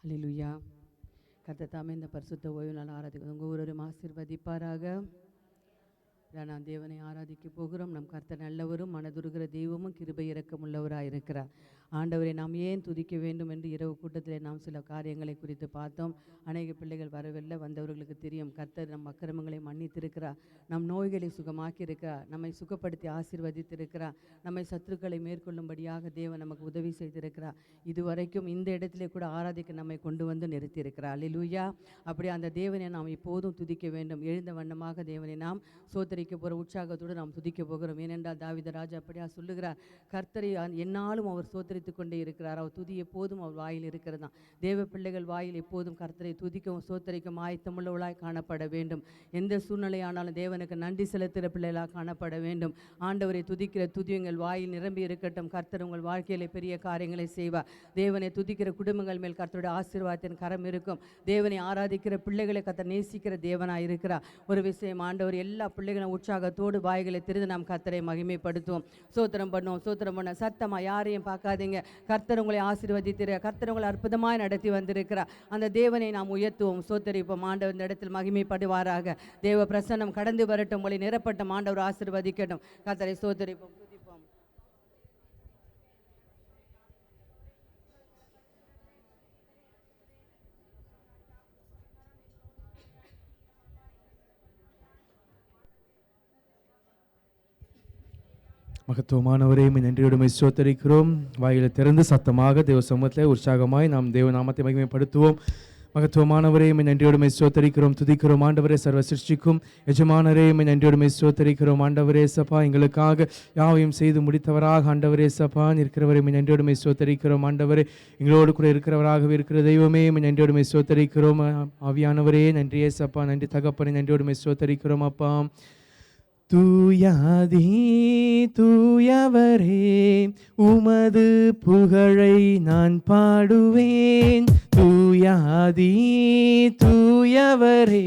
அல்லேலூயா. கர்த்தர் தாமே இந்த பரிசுத்த ஓய்வு நாள் ஆராதிக்க உங்கள் ஒவ்வொருவரும் ஆசீர்வதிப்பாராக. நாம் தேவனை ஆராதிக்க போகிறோம். நம் கர்த்தர் நல்லவரும் மனதுருகிற தெய்வமும் கிருபை இரக்கம் உள்ளவராக இருக்கிறார். ஆண்டவரை நாம் ஏன் துதிக்க வேண்டும் என்று இரவு கூட்டத்தில் நாம் சில காரியங்களை குறித்து பார்த்தோம். அநேக பிள்ளைகள் வரவில்லை, வந்தவர்களுக்கு தெரியும். கர்த்தர் நம் அக்கிரமங்களை மன்னித்திருக்கிறார், நம் நோய்களை சுகமாக்கி இருக்கிறார், நம்மை சுகப்படுத்தி ஆசீர்வதித்திருக்கிறார், நம்மை சத்துருக்களை மேற்கொள்ளும்படியாக தேவன் நமக்கு உதவி செய்திருக்கிறார். இதுவரைக்கும் இந்த இடத்திலே கூட ஆராதிக்க நம்மை கொண்டு வந்து நிறுத்தியிருக்கிறார். அல்லேலூயா. அப்படி அந்த தேவனை நாம் இப்போதும் துதிக்க வேண்டும். எழுந்த வண்ணமாக தேவனை நாம் சோத்தரிக்க போகிற உற்சாகத்தோடு நாம் துதிக்க போகிறோம். ஏனென்றால் தாவீது ராஜா அப்படியா சொல்லுகிறார், கர்த்தரை எந்நாளும் அவர் சோத்தரித்து கொண்டே இருக்கிறார். அவர் துதி எப்போதும் அவர் வாயில் இருக்கிறது தான். தேவ பிள்ளைகள் வாயில் எப்போதும் கர்த்தரை துதிக்கவும் சோத்தரிக்கும் ஆயத்தமுள்ளவளாய் காணப்பட வேண்டும். எந்த சூழ்நிலையானாலும் தேவனுக்கு நன்றி செலுத்துகிற பிள்ளைகளாக காணப்பட வேண்டும். ஆண்டவரை துதிக்கிற துதி உங்கள் வாயில் நிரம்பி இருக்கட்டும். கர்த்தர் உங்கள் வாழ்க்கையில் பெரிய காரியங்களை செய்வார். தேவனை துதிக்கிற குடும்பங்கள் மேல் கர்த்தருடைய ஆசீர்வாதத்தின் கரம் இருக்கும். தேவனை ஆராதிக்கிற பிள்ளைகளை கர்த்தர் நேசிக்கிற தேவனாக இருக்கிறார். ஒரு விஷயம், ஆண்டவர் எல்லா பிள்ளைகளும் உற்சாகத்தோடு வாய்களை திறந்து நாம் கர்த்தரை மகிமைப்படுத்துவோம். சோத்திரம் பண்ணுவோம். சோத்திரம் பண்ண சத்தமாக யாரையும் பார்க்காதீங்க. கர்த்தர் உங்களை ஆசீர்வதித்திரு, கர்த்தர் உங்களை அற்புதமாய் நடத்தி வந்திருக்கிறார். அந்த தேவனை நாம் உயர்த்துவோம், சோத்தரிப்போம். ஆண்டவர் இந்த இடத்தில் மகிமைப்படுவாராக. தேவ பிரசன்னம் கடந்து வரட்டும், உங்களை நிரப்பட்டும். ஆண்டவர் ஆசீர்வதிக்கட்டும். கர்த்தரை சோத்தரிப்போம். மகத்துவமானவரே, நன்றியோடு ஸ்தோத்தரிக்கிறோம். வாயில திறந்து சத்தமாக தேவ சமூகத்தில் உற்சாகமாய் நாம் தேவ நாமத்தை மகிமைப்படுத்துவோம். மகத்துவமானவரே, நன்றியோடு ஸ்தோத்தரிக்கிறோம், துதிக்கிறோம். ஆண்டவரே, சர்வ சிருஷ்டிக்கும் எஜமானரே, நன்றியோடு ஸ்தோத்தரிக்கிறோம். ஆண்டவரே சப்பா, எங்களுக்காக யாவையும் செய்து முடித்தவராக ஆண்டவரே சப்பா இருக்கிறவரை நன்றியோடு ஸ்தோத்தரிக்கிறோம். ஆண்டவரே, எங்களோடு கூட இருக்கிறவராகவே இருக்கிற தெய்வமே, நன்றியோடு ஸ்தோத்தரிக்கிறோம். ஆவியானவரே, நன்றியே சப்பா, நன்றி தகப்பனே, நன்றியோடு ஸ்தோத்தரிக்கிறோம். அப்பா, தூயாதி தூயவரே, உமது புகழை நான் பாடுவேன். தூயாதி தூயவரே,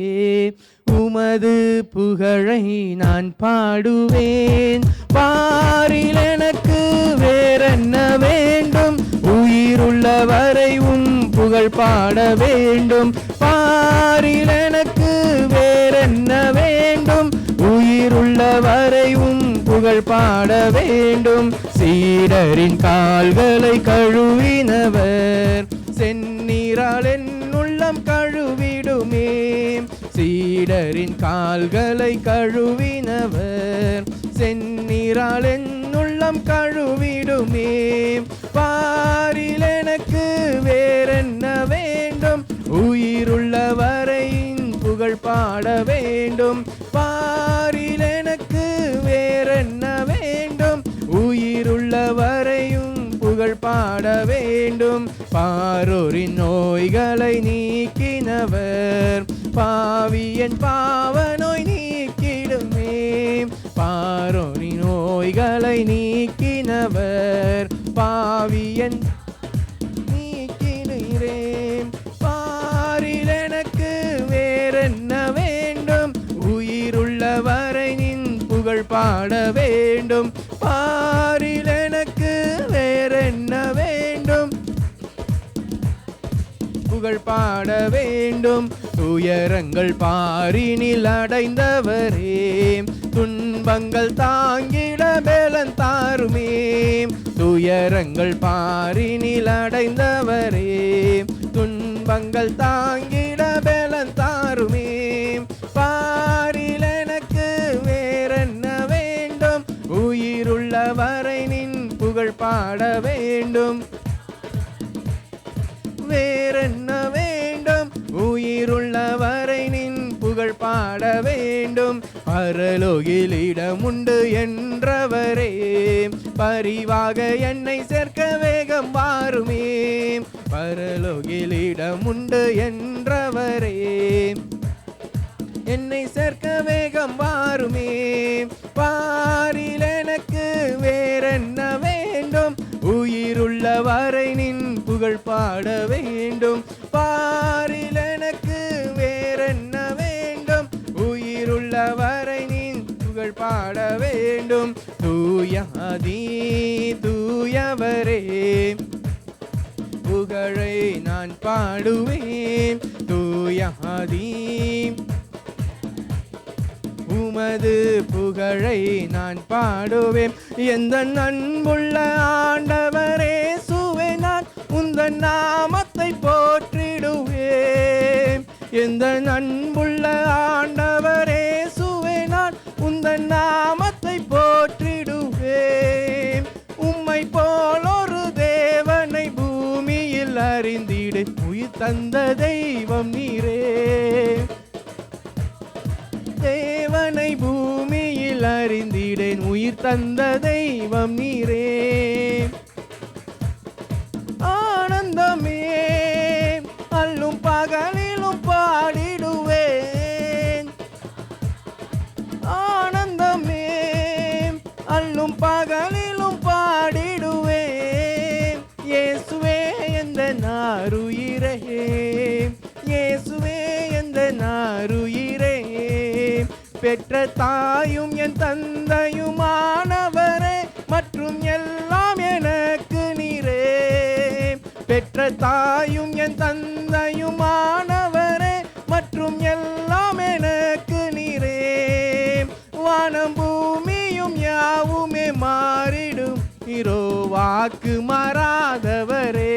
உமது புகழை நான் பாடுவேன். பாரில் எனக்கு வேறென்ன வேண்டும், உயிருள்ளவரை உம் புகழ் பாட வேண்டும். பாரில் எனக்கு வேறென்ன வேண்டும், உயிருள்ளவரை உம் புகழ் பாட வேண்டும். சீடரின் கால்களை கழுவினவர், செந்நீரால் என் உள்ளம் கழுவிடுமே. சீடரின் கால்களை கழுவினவர், செந்நீரால் என் உள்ளம் கழுவிடுமே. பாரில் எனக்கு வேறென்ன வேண்டும், உயிருள்ளவரை புகழ் பாட வேண்டும். பாரில் எனக்கு வேறென்ன வேண்டும், உயிருள்ளவரையும் புகழ் பாட வேண்டும். பாரோரின் நோய்களை நீக்கினவர், பாவியன் பாவ நோய் நீக்கிடுமே. பாரோரின் நோய்களை நீக்கினவர், பாவியன் நீக்கிடுகிறேன். பாரில் எனக்கு வேறென்ன வேண்டும், உயிருள்ளவரை நின் புகழ் பாட வேண்டும். பாரில் எனக்கு வேறென்ன வேண்டும், புகழ் பாட வேண்டும். துயரங்கள் பாரினில் அடைந்தவரே, துன்பங்கள் தாங்கிட பலன் தாருமே. துயரங்கள் பாரினில் அடைந்தவரே, துன்பங்கள் தாங்கிட பலன் தாருமே. பாரில் எனக்கு வேறென்ன வேண்டும், உயிருள்ளவரை நின் புகழ் பாட வேண்டும். வேறென்ன வேண்டும், உயிருள்ளவரை நின் புகழ் பாட வேண்டும். பரலோகில் இடமுண்டு என்றவரே, பரிவாக என்னை சேர்க்க வேகம் வாருமே. பரலோகில் இடமுண்டு என்றவரே, என்னை சேர்க்க வேகம் வாருமே. பாரில் எனக்கு வேறென்ன வேண்டும், உயிருள்ளவரை நின் புகழ் பாட வேண்டும். பாரில் எனக்கு வேறென்ன வேண்டும், உயிருள்ளவரை நின் புகழ் பாட வேண்டும். தூயாதி தூயவரே, புகழை நான் பாடுவேன். தூயாதி உமது புகழை நான் பாடுவேன். எந்த அன்புள்ள ஆண்டவரே சுவே நான் உந்தன் நாமத்தை போற்றிடுவேன். எந்த அன்புள்ள ஆண்டவரே சுவே நான் உந்தன் நாமத்தை போற்றிடுவேன். உம்மை போல் ஒரு தேவனை பூமியில் அறிந்திட உயிர் தந்த தெய்வம் நீரே. தேவனை பூமியில் அறிந்திடேன் உயிர் தந்த தெய்வம் நீரே. ஆனந்தமே அல்லும் பகலிலும் பாடிடுவேன். ஆனந்தமே அல்லும் பகலிலும் பாடிடுவேன். இயேசுவே எந்த நாருயிரே, இயேசுவே எந்த நாருயிரே. பெற்ற தாயும் என் தந்தையுமானவரே மற்றும் எல்லாம் எனக்கு நீரே. பெற்ற தாயும் என் தந்தையுமானவரே மற்றும் எல்லாம் எனக்கு நீரே. வானம் பூமியும் யாவுமே மாறிடும் நீரோ வாக்கு மாறாதவரே.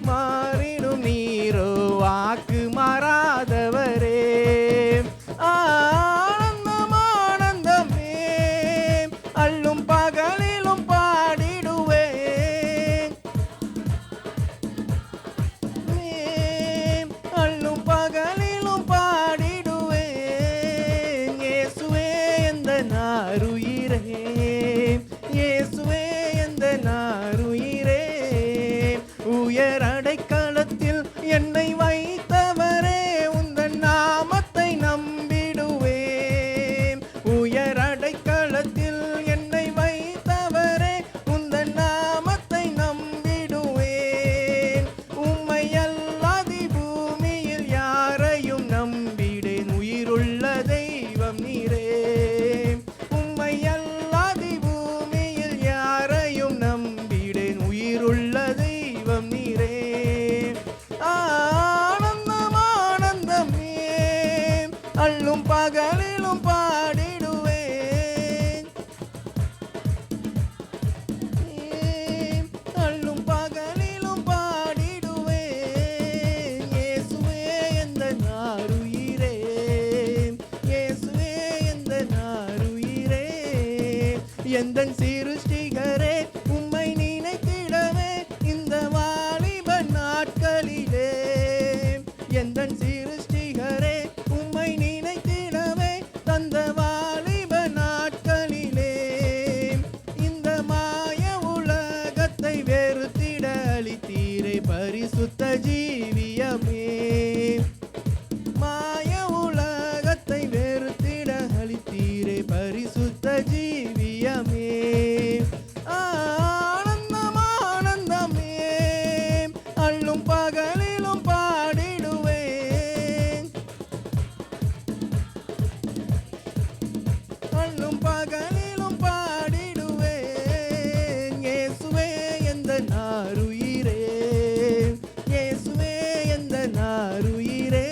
மாறிடும் நீரோ வாக்கு மாறாதவரே. ஆனந்தம் ஆனந்தமே அல்லும் பகலிலும் பாடிடுவேன். அல்லும் பகலிலும் பாடிடுவேன். இயேசுவே எந்த நாருயிரே, இயேசுவே எந்த நாருயிரே. உயர் அடைக்கலத்தில் என்னை வைத்தவரே உந்தன் நாமத்தை நம்பிடுவேன். உயர் அடைக்கலத்தில் என்னை வைத்தவரே உந்தன் நாமத்தை நம்பிடுவேன். உம்மை அல்லாதி பூமியில் யாரையும் நம்பிடேன் உயிருள்ள தெய்வம் நீரே. உம்மை அல்லாதி பூமியில் யாரையும் நம்பிடேன் உயிருள்ள தெய்வம் நீரே. ஆனந்தம் ஆனந்தமே அல்லும் பகலிலும் பாடிடுவேன். அல்லும் பகலிலும் பாடிடுவேன். இயேசுவே எந்த நாருயிரே, இயேசுவே எந்த நாருயிரே. எந்தன் சிருஷ்டிகரே உம்மை நினைத்திடவே இந்த வாலிப நாட்களிலே. எந்தன் சிருஷ்டிகரே உம்மை நினைத்திடவே தந்த வாலிப நாட்களிலே. இந்த மாய உலகத்தை வெறுத்திட அளித்தீரே பரிசுத்த ஜீவியமே. மாய உலகத்தை வெறுத்திட அளித்தீரே பரிசுத்த ஜீவியமே. ஆனந்தம் ஆனந்தமே அல்லும் பகலிலும் பாடிடுவேன். அல்லும் பகலிலும் பாடிடுவேன். இயேசுவே எந்த நாருயிரே, இயேசுவே எந்த நாருயிரே.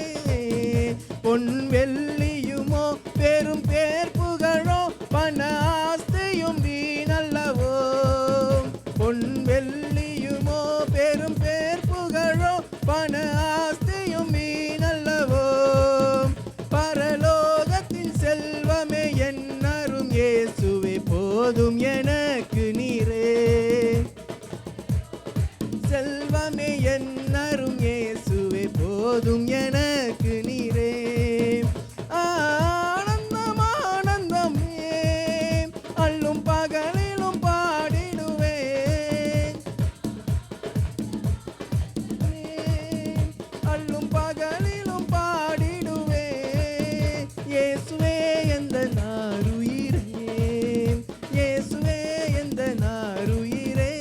பொன் வெள்ளியுமோ பெரும் பேர் புகழோ பண ஆஸ்தியும் வீணல்லவோ. பொன் வெள்ளியுமோ பெரும் பேர் புகழோ பண ஆஸ்தியும் வீணல்லவோ. பரலோகத்தின் செல்வமே என்னரும் இயேசுவே போதும் எனக்கு நீரே. செல்வமே என்னரும் இயேசுவே போதும் எனக்கு நீரே. ஆனந்தம் ஆனந்தமே அல்லும் பகலிலும் பாடிடுவேன். அல்லும் பகலிலும் பாடிடுவேன். இயேசுவே எந்த நாருயிரே, இயேசுவே எந்த நாருயிரே.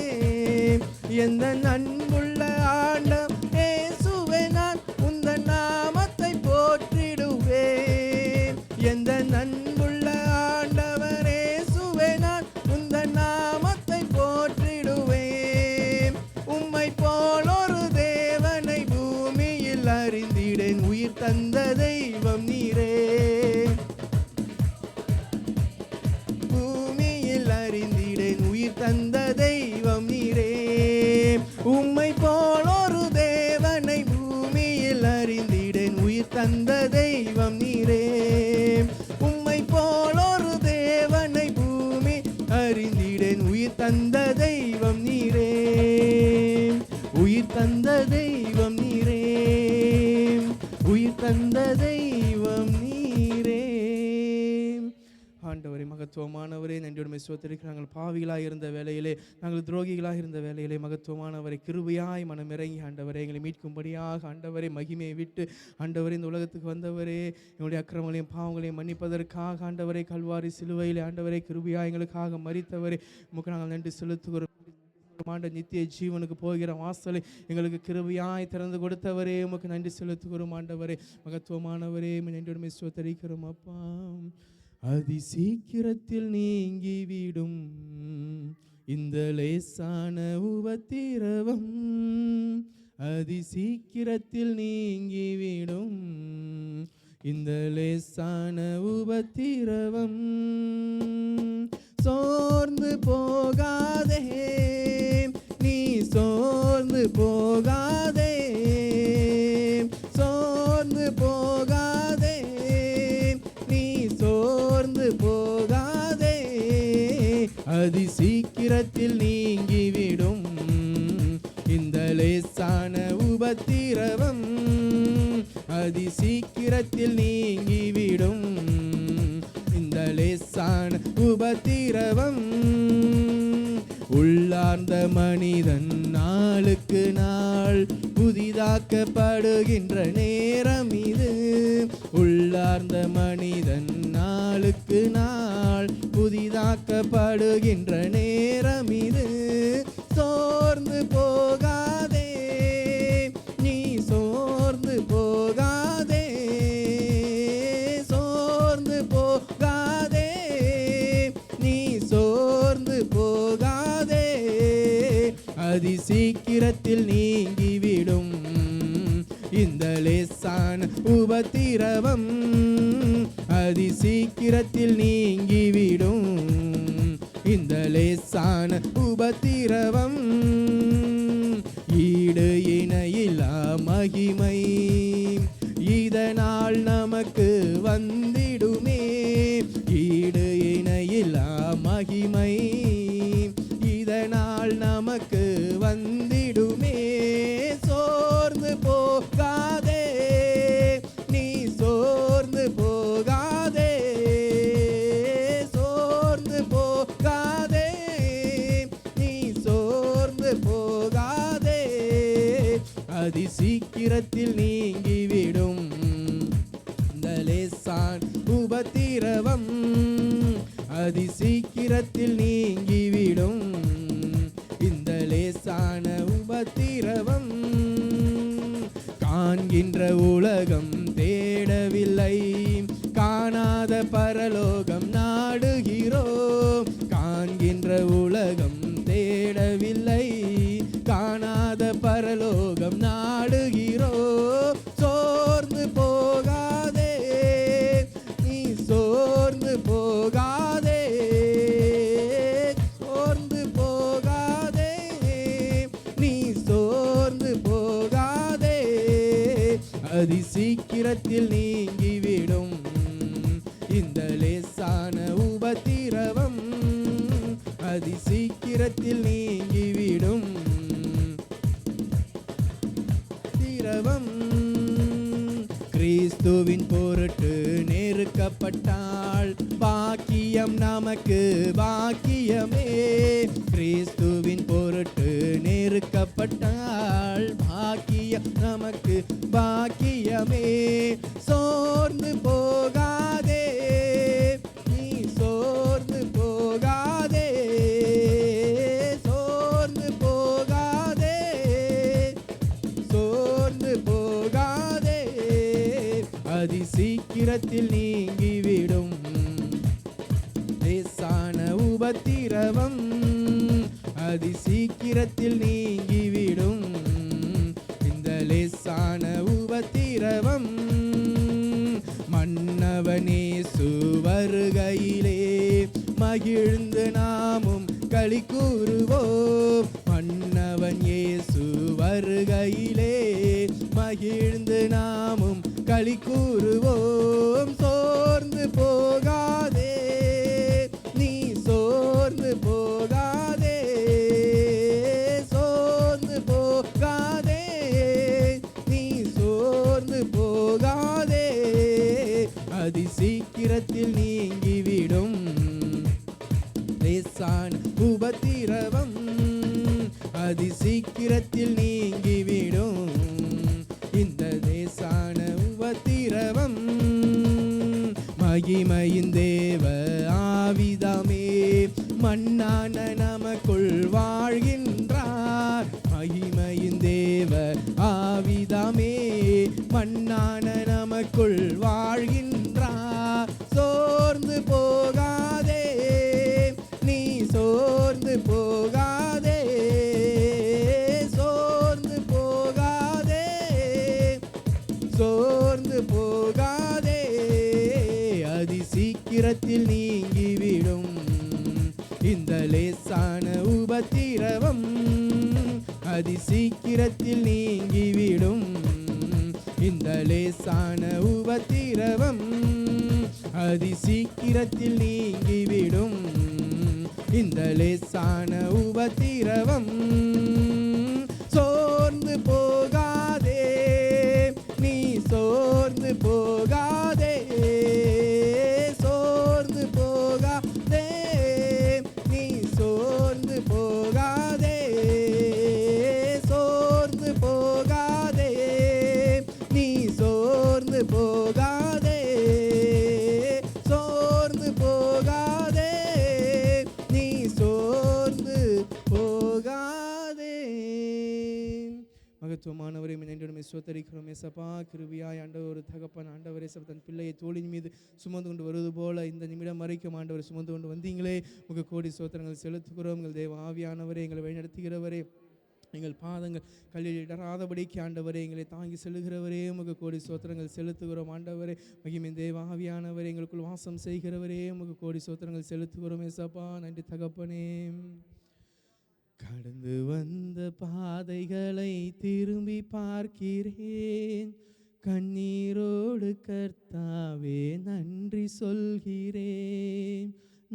எந்த அன்புள்ள ஆண்டம் இயேசுவே நான் உந்தன் பூமியில் அறிந்திடேன் உயிர் தந்த தெய்வம் நீரே. பூமியில் அறிந்திடேன் உயிர் தந்த தெய்வம் நீரே. உம்மை போல் ஒரு தேவனை பூமியில் அறிந்திடேன் உயிர் தந்த தெய்வம் நீரே. உம்மை போல் ஒரு தேவனை பூமி அறிந்திடேன் உயிர் தந்த தெய்வம் நீரே. உயிர் தந்த தெய்வம் நீரே. உயிர் தந்த தெய்வம் நீரே. ஆண்டவரே, மகத்துவமானவரே, நன்றியோடு ஸ்தோத்திரிக்கிறோம். நாங்கள் பாவிகளாக இருந்த வேளையிலே, நாங்கள் துரோகிகளாக இருந்த வேளையிலே, மகத்துவமானவரை கிருபையாய் மனமிறங்கி ஆண்டவரே எங்களை மீட்கும்படியாக ஆண்டவரே மகிமையை விட்டு ஆண்டவரே இந்த உலகத்துக்கு வந்தவரே, எங்களுடைய அக்கிரமங்களையும் பாவங்களையும் மன்னிப்பதற்காக ஆண்டவரே கல்வாரி சிலுவையிலே ஆண்டவரே கிருபையாய் எங்களுக்காக மரித்தவரே உமக்கு நாங்கள் நன்றி செலுத்துகிறோம். நித்திய ஜீவனுக்கு போகிற வாசலை எங்களுக்கு கிருபையாய் திறந்து கொடுத்தவரே உமக்கு நன்றி செலுத்துகிறோம். ஆண்டவரே மகத்துவமானவரே நன்றியோடு ஸ்தோத்திரிக்கிறோம். அப்பா, அதி சீக்கிரத்தில் நீங்கிவிடும் இந்த லேசான உபத்திரவம். அதி சீக்கிரத்தில் நீங்கிவிடும் இந்த லேசான உபத்திரவம். சோர்ந்து போகாதே நீ, சோர்ந்து போகாதே, சோர்ந்து போகாதே நீ, சோர்ந்து போகாதே. அதி சீக்கிரத்தில் நீங்கிவிடும் இந்த லேசான உபத்திரவம். அதி சீக்கிரத்தில் நீங்கிவிடும் இந்த லேசான உபத்திரவம். உள்ளார்ந்த மனிதன் நாளுக்கு நாள் புதிதாக்கப்படுகின்ற நேரம் இது. உள்ளார்ந்த மனிதன் நாளுக்கு நாள் புதிதாக்கப்படுகின்ற நேரம் இது. சோர்ந்து போகாதே நீ, சோர்ந்து போகாதே, சோர்ந்து போகாதே நீ, சோர்ந்து போகாதே. அதி சீக்கிரத்தில் நீங்கிவிடும் இந்த லேசான உபத்திரவம். அதி சீக்கிரத்தில் நீங்கிவிடும் இந்த லேசான உபத்திரவம். ஈடு இணையில்லா மகிமை இதனால் நமக்கு வந்திடுமே. ஈடு இணையில்லா மகிமை இதனால் நமக்கு வந்திடுமே. சோர்ந்து போகாதே நீ, சோர்ந்து போகாதே, சோர்ந்து போகாதே நீ, சோர்ந்து போகாதே. அதி சீக்கிரத்தில் நீங்கிவிடும் இந்த லேசான உபத்திரவம். அதி சீக்கிரத்தில் நீங்கிவிடும் இந்த லேசான உபத்திரவம். காண்கின்ற உலகம் தேடவில்லை, காணாத பரலோகம் நாடுகிறோம். காண்கின்ற உலகம் தேடவில்லை, காணாத பரலோகம் நாடுகிறோம். சோர்ந்து போகாதே நீ, சோர்ந்து போகாதே, சோர்ந்து போகாதே நீ, சோர்ந்து போகாதே. அதி சீக்கிரத்தில் நீங்கிவிடும் இந்த லேசான உபத்திரவம். அதி சீக்கிரத்தில் நீங்கிவிடும் திரவம். கிறிஸ்துவின் பொருட்டு நெருக்கப்பட்டால் பாக்கியம் நமக்கு பாக்கியமே. கிறிஸ்துவின் பொருட்டு நெருக்கப்பட்டால் பாக்கியம் நமக்கு பாக்கியமே. சோர்ந்து போகாதே நீ, சோர்ந்து போகாதே, சோர்ந்து போகாதே, சோர்ந்து போகாதே. அதி சீக்கிரத்தில் நீங்கிவிடும் லேசான உபத்திரவம். அதி சீக்கிரத்தில் நீங்கிவிடும் இந்த லேசான உபத்திரவம் மன்னவனேசு வருகையிலே மகிழ்ந்து நாமும் களி கூறுவோம். மன்னவன் இயேசு வருகையிலே மகிழ்ந்து நாமும் களி கூறுவோம். சோர்ந்து போகாதே நீ, சோர்ந்து போகாதே, சோர்ந்து போகாதே நீ, சோர்ந்து போகாதே. அதி சீக்கிரத்தில் நீங்கிவிடும் லேசான உபத்திரவம், அதி சீக்கிரத்தில் நீங்கிவிடும் இந்த லேசான உபத்திரவம். மகிமையின் தேவ ஆவிதாமே மண்ணான நமக்குள் வாழ்கின்றார். மகிமையின் தேவ ஆவிதாமே மண்ணான நமக்குள் வாழ்கின்றார். சோர்ந்து போகாதே நீ, சோர்ந்து போகாதே, சோர்ந்து போகாதே, சோர்ந்து போகாதே. அதி சீக்கிரத்தில் நீங்கிவிடும் இந்த லேசான உபத்திரவம், அதி சீக்கிரத்தில் நீங்கிவிடும் இந்த லேசான உபத்திரவம், அதி சீக்கிரத்தில் நீங்கிவிடும் இந்த லேசான உபத்திரவம். சோர்ந்து போகாதே நீ, சோர்ந்து போகாதே, சோர்ந்து போகாதே நீ, சோர்ந்து போகாதே, சோர்ந்து போகாதே நீ, சோர்ந்து போகாதே, சோர்ந்து போகாதே நீ, சோர்ந்து போகாதே. மகத்துவமானவரை நன்றியுடன் ஸ்தோத்திரிக்கிறோம் ஏசப்பா. கிருபையாய் ஆண்டவர் ஒரு தகப்பன் ஆண்டவரே தன் பிள்ளையை தோளின் மீது சுமந்து கொண்டு வருவது போல இந்த நிமிடம் வரைக்கும் ஆண்டவர் சுமந்து கொண்டு வந்தீங்களே, உங்கள் கோடி ஸ்தோத்திரங்கள் செலுத்துகிறோம். எங்கள் தேவ ஆவியானவரே, எங்களை வழிநடத்துகிறவரே, எங்கள் பாதங்கள் கல்லில் இடராதபடிக்கு ஆண்டவரே எங்களை தாங்கி செல்லுகிறவரே, உமக்கு கோடி ஸ்தோத்திரங்கள் செலுத்துகிறோம். ஆண்டவரே மகிமையின் தேவ ஆவியானவரே, எங்களுக்குள் வாசம் செய்கிறவரே, உமக்கு கோடி ஸ்தோத்திரங்கள் செலுத்துகிறோம் ஏசப்பா. நன்றி தகப்பனே. கடந்து வந்த பாதைகளை திரும்பி பார்க்கிறேன், கண்ணீரோடு கர்த்தாவே நன்றி சொல்கிறேன்,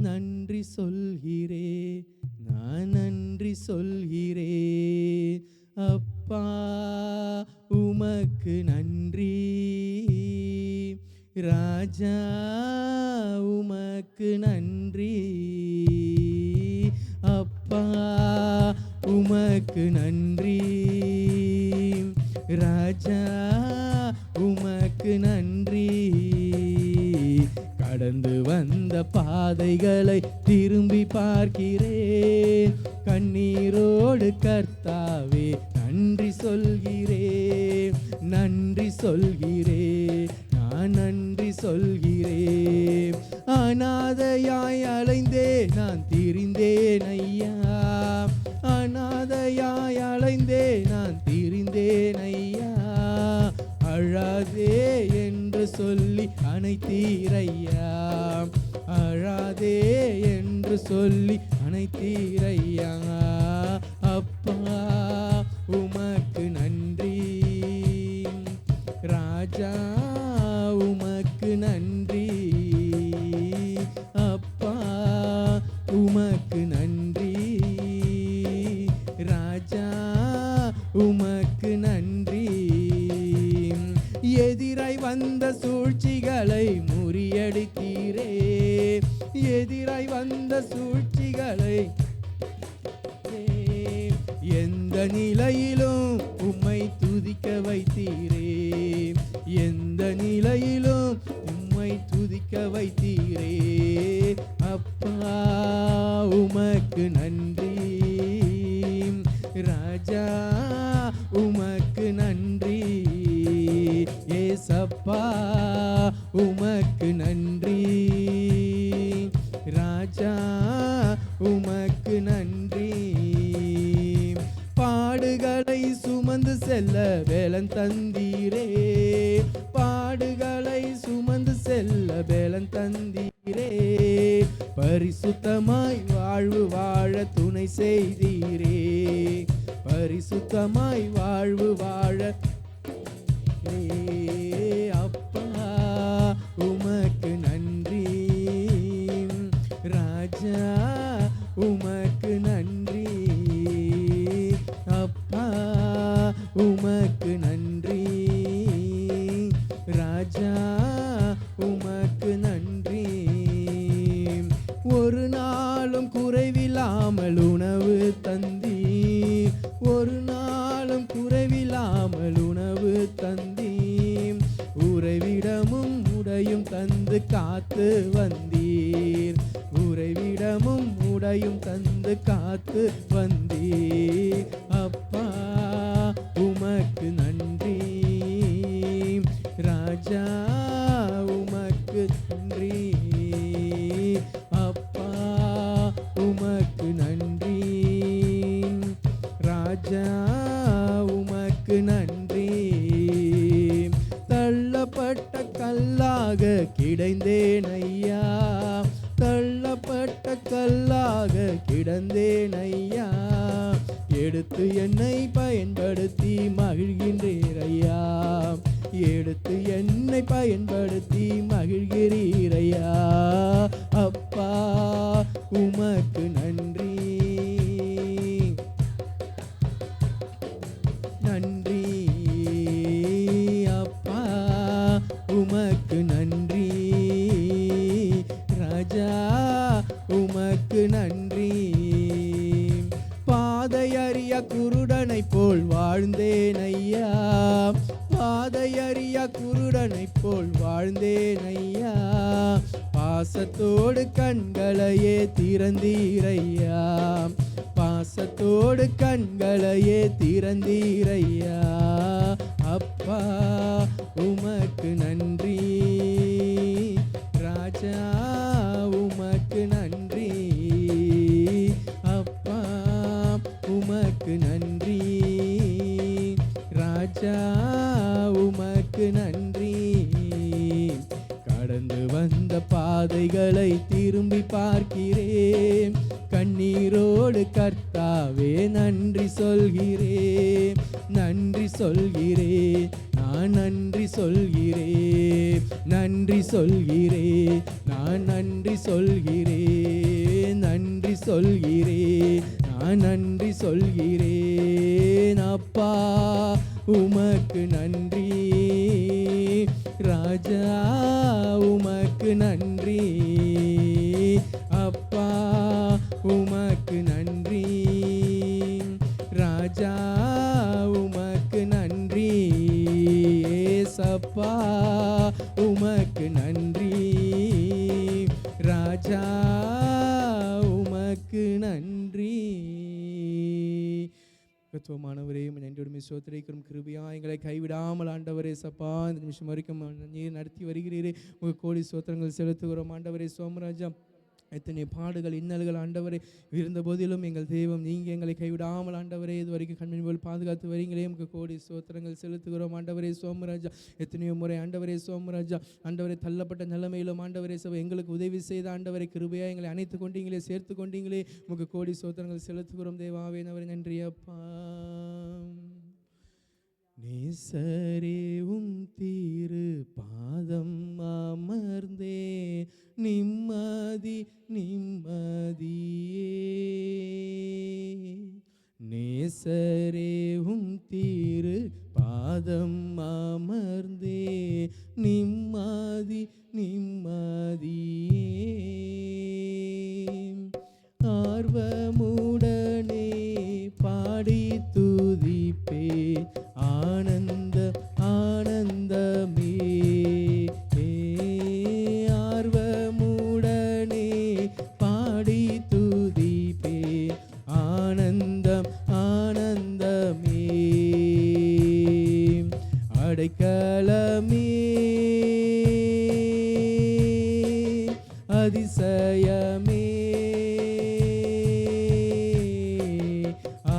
நன்றி சொல்கிறேன், நான் நன்றி சொல்கிறேன். அப்பா உமக்கு நன்றி, ராஜா உமக்கு நன்றி, அப்பா உமக்கு நன்றி, ராஜா உமக்கு நன்றி. கடந்து வந்த பாதைகளை திரும்பி பார்க்கிறேன், கண்ணீரோடு கர்த்தாவே நன்றி சொல்கிறேன், நன்றி சொல்கிறேன், நான் நன்றி சொல்கிறேன். அநாதையாய் அலைந்தே நான் திரிந்தேன் ஐயா, அநாதையாய் அலைந்தே நான் திரிந்தேன் ஐயா. அழாதே என்று சொல்லி அனைத்தீரையா, அழாதே என்று சொல்லி அனைத்தீரையா. அப்பா உமக்கு நன்றி, ராஜா உமக்கு நன்றி, அப்பா உமக்கு நன்றி, ராஜா உமக்கு நன்றி. எதிராய் வந்த சூழ்ச்சிகளை முறியடித்தீரே, எதிராய் வந்த சூழ்ச்சிகளை எந்த நிலையிலும் உம்மை துதிக்க வைத்தீரே, எந்த நிலையிலும் உம்மை துதிக்க வைத்தீரே. அப்பா உமக்கு நன்றி, ராஜா உமக்கு நன்றி, ஏசப்பா உமக்கு நன்றி, ராஜா உமக்கு நன்றி. பாடுகளை சுமந்து செல்ல வேலன் தந்தீரே, தந்தீரே. பரிசுத்தமாய் வாழ்வு வாழ துணை செய்தீரே. பரிசுத்தமாய் வாழ்வு வாழ அப்பா உமக்கு நன்றி. ராஜா உமக்கு நன்றி. அப்பா உமக்கு நன்றி. ராஜா உமக்கு நன்றி. ஒரு நாளும் குறைவில்லாமல் உணவு தந்தி. ஒரு நாளும் குறைவில்லாமல் உணவு தந்தி. உறைவிடமும் உடையும் தந்து காத்து வந்தீர். உறைவிடமும் உடையும் தந்து காத்து வந்தீர். அப்பா உமக்கு நன்றி. ராஜா உமக்கு நன்றி. அப்பா உமக்கு நன்றி. ராஜா உமக்கு நன்றி. தள்ளப்பட்ட கல்லாக கிடைந்தேன் ஐயா. தள்ளப்பட்ட கல்லாக கிடந்தேன் ஐயா. எடுத்து என்னை பயன்படுத்தி மகிழ்கின்றீர் ஐயா. எடுத்து என்னை பயன்படுத்தி மகிழ்கிறீர் ஐயா. அப்பா உமக்கு நன்றி. நன்றி அப்பா உமக்கு நன்றி. ராஜா உமக்கு நன்றி. பாதையறிய குருடனை போல் வாழ்ந்தேன் ஐயா. பாதையறிய குருடனை போல் வாழ்ந்தேன் ஐயா. பாசத்தோடு கண்களையே திறந்தீரையா. பாசத்தோடு கண்களையே திறந்தீரையா. அப்பா உமக்கு நன்றி. ராஜா உமக்கு நன்றி. அப்பா உமக்கு நன்றி. ராஜா உமக்கு நன்றி. கடந்து வந்த பாதைகளை திரும்பி பார்க்கிறேன். கண்ணீரோடு கர்த்தாவே நன்றி சொல்கிறேன். நன்றி சொல்கிறேன். நான் நன்றி சொல்கிறேன். நன்றி சொல்கிறேன். நான் நன்றி சொல்கிறேன். நன்றி சொல்கிறேன். நான் நன்றி சொல்கிறேன். அப்பா உமக்கு நன்றி. ராஜா உமக்கு நன்றி. அப்பா உமக்கு நன்றி. ராஜா உமக்கு நன்றி. ஏசப்பா உமக்கு நன்றி. ராஜா உமக்கு நன்றி. கர்த்தமானவரே நன்றியோடு ஸ்தோத்திரிக்கிறோம். கிருபையா எங்களை கைவிடாமல் ஆண்டவரே சப்பா இந்த நிமிஷம் வரைக்கும் நீர் நடத்தி வருகிறீரே. உங்கள் கோடி ஸ்தோத்திரங்கள் செலுத்துகிறோம் ஆண்டவரே. சோமராஜா எத்தனை பாடுகள் இன்னல்கள் ஆண்டவரே இருந்த போதிலும் எங்கள் தெய்வம் நீங்கள் எங்களை கைவிடாமல் ஆண்டவரே இது வரைக்கும் கண்மணி போல் பாதுகாத்து வரீங்களே. உங்களுக்கு கோடி ஸ்தோத்திரங்கள் செலுத்துகிறோம் ஆண்டவரே. சோமராஜா எத்தனையோ முறை ஆண்டவரே சோமராஜா ஆண்டவரே தள்ளப்பட்ட நிலைமையிலும் ஆண்டவரே சபை எங்களுக்கு உதவி செய்த ஆண்டவரை கிருபையா எங்களை அணைத்து கொண்டீங்களே, சேர்த்து கொண்டீங்களே. உங்களுக்கு கோடி ஸ்தோத்திரங்கள் செலுத்துகிறோம் தேவாவே. நவரே நன்றி அப்பா. நேசரே திரு பாதம் அமர்ந்தே நிம்மதி நிம்மதியே. நேசரே திரு பாதம் அமர்ந்தே நிம்மதி நிம்மதியே. ஆர்வமுடனே பாடி துதிப்பே ஆனந்த ஆனந்தமே. ஆர்வமுடனே பாடி துதிப்பே ஆனந்தம் ஆனந்தமே. அடைக்கலமே அதிசயமே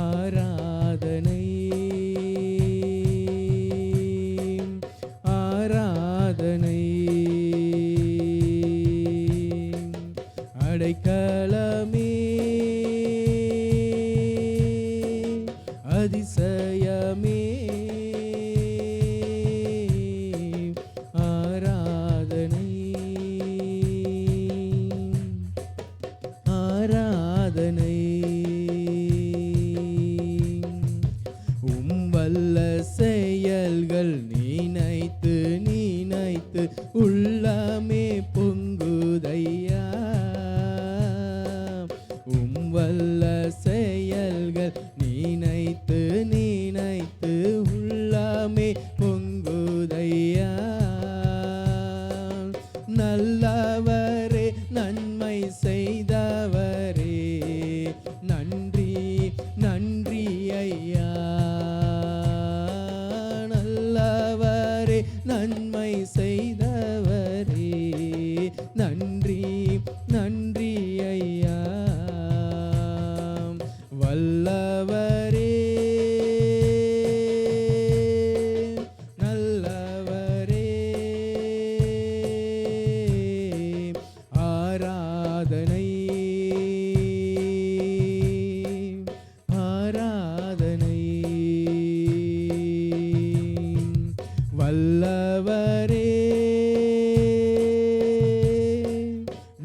ஆராதனை நினைத்து உள்ளமே பொங்குதையா. வல்ல செயல்கள் நினைத்து நினைத்து உள்ளமே பொங்குதையா. நல்லவரே நன்மை செய்தவரே நன்றி நன்றி ஐயா. நல்லவரே நன்மை செய்தவரே நன்றி நன்றி ஐயா. வல்லவரே நல்லவரே ஆராதனை ஆராதனை. வல்லவரே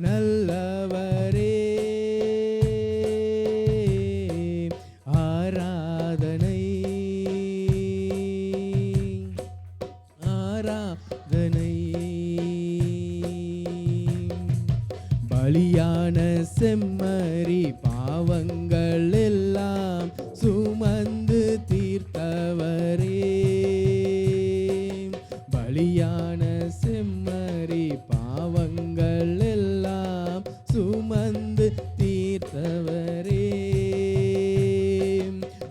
நல்லவரே ஆராதனை ஆராதனை. பலியான செம்மறி பாவங்கள் எல்லாம் சுமந்து தீர்த்தவரே. பலியான செம்மறி பாவங்கள் எல்லாம் சுமந்து தீர்த்தவரே.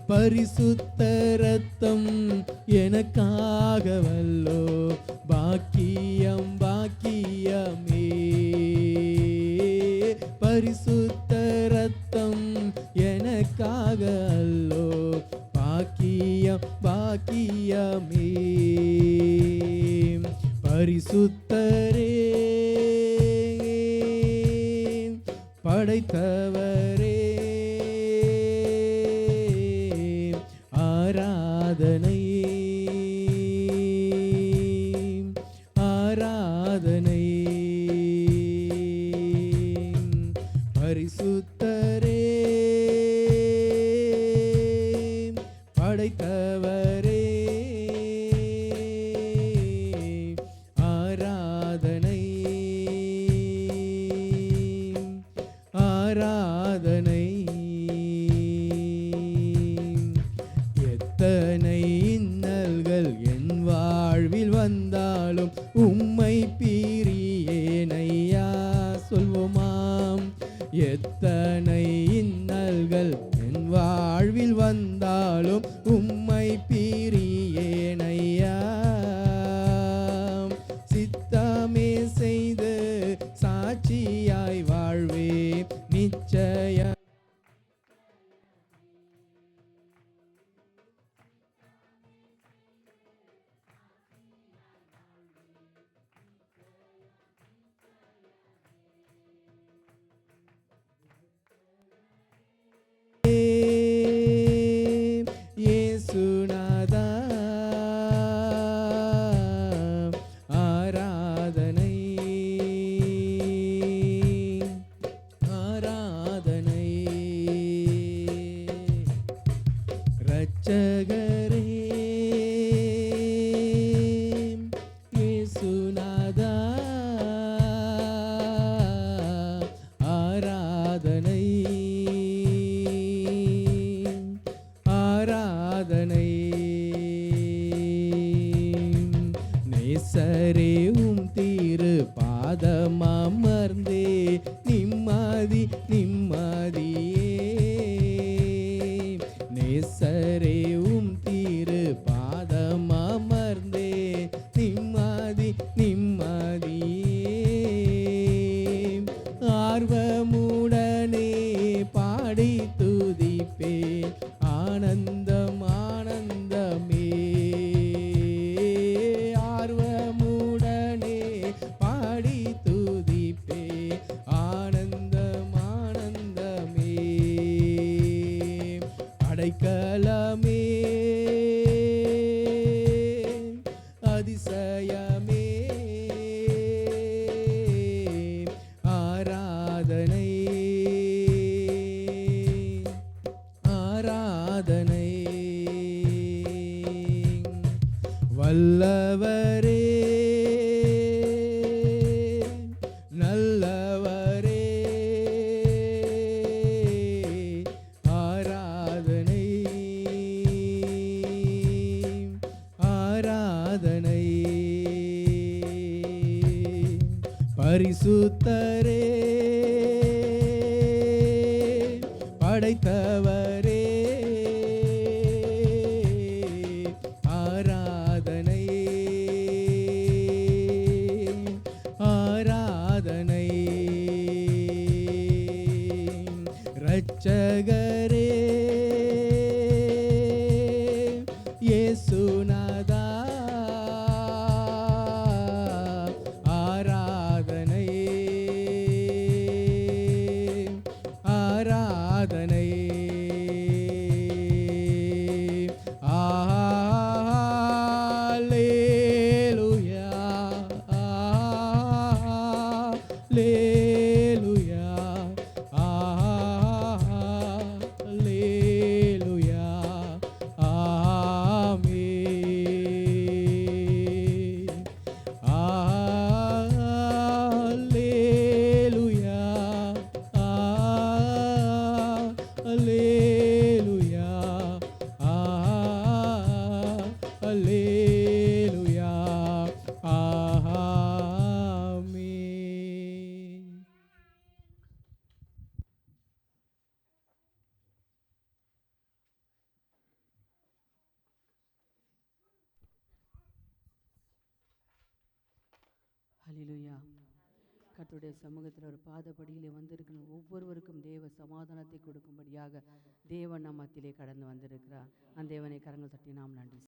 பரிசுத்த ரத்தம் எனக்காக வல்லோ பாக்கியம் பாக்கியமே. பரிசுத்த ரத்தம் எனக்காக அல்லோ பாக்கியம் பாக்கியமே. பரிசுத்தரே படைத்தவரே ஆராதனை ஆராதனை. பரிசுத்தரே படைத்தவரே ஆராதனை ஆராதனை. எத்தனை இன்னல்கள் என் வாழ்வில் வந்தாலும் உம்மை பிரியேனையா. சொல்வோமாம். எத்தனை இன்னல்கள் என் வாழ்வில் வந்தாலும் உம்மை பிரியேனையா. சித்தமே செய்து சாட்சியாய் வாழ்வே நிச்சய. இயேசுநாதா ஆராதனை ஆராதனை. இரட்சகரே இயேசுநாதா ஆராதனை ஆராதனை. நேசரே திரு பாதமர்ந்தே நிம்மதி நிம்மதியே. நேசரே திரு பாதமர்ந்தே நிம்மதி நிம்மதியே. ஆர்வமுடனே பாடி துதிப்பே ஆனந்தம் ஆனந்தமே. ஆர்வமுடனே பாடி துதிப்பே ஆனந்தம் ஆனந்தமே. அடைக்கலமே அதிசயமே ஆராதனை ஆராதனை. வல்லவரே பரிசுத்தரே படைத்தவரே ஆராதனை ஆராதனை இரட்சகரே இயேசுநாதா ஆராதனை ஆராதனை அல்லேலூயா அல்லேலூயா அல்லேலூயா ஆமென் அல்லேலூயா அல்லேலூயா அல்லேலூயா ஆமென். ஹல்லேலூயா. கர்த்தருடைய சமூகத்தில் ஒரு பாதப்படியிலே வந்திருக்கிற ஒவ்வொருவருக்கும் தேவ சமாதானத்தை கொடுக்கும்படியாக தேவன் நம் மத்தியிலே கடந்து வந்திருக்கிறார். அந்த தேவனை கரங்கள் தட்டி நாம் நன்றி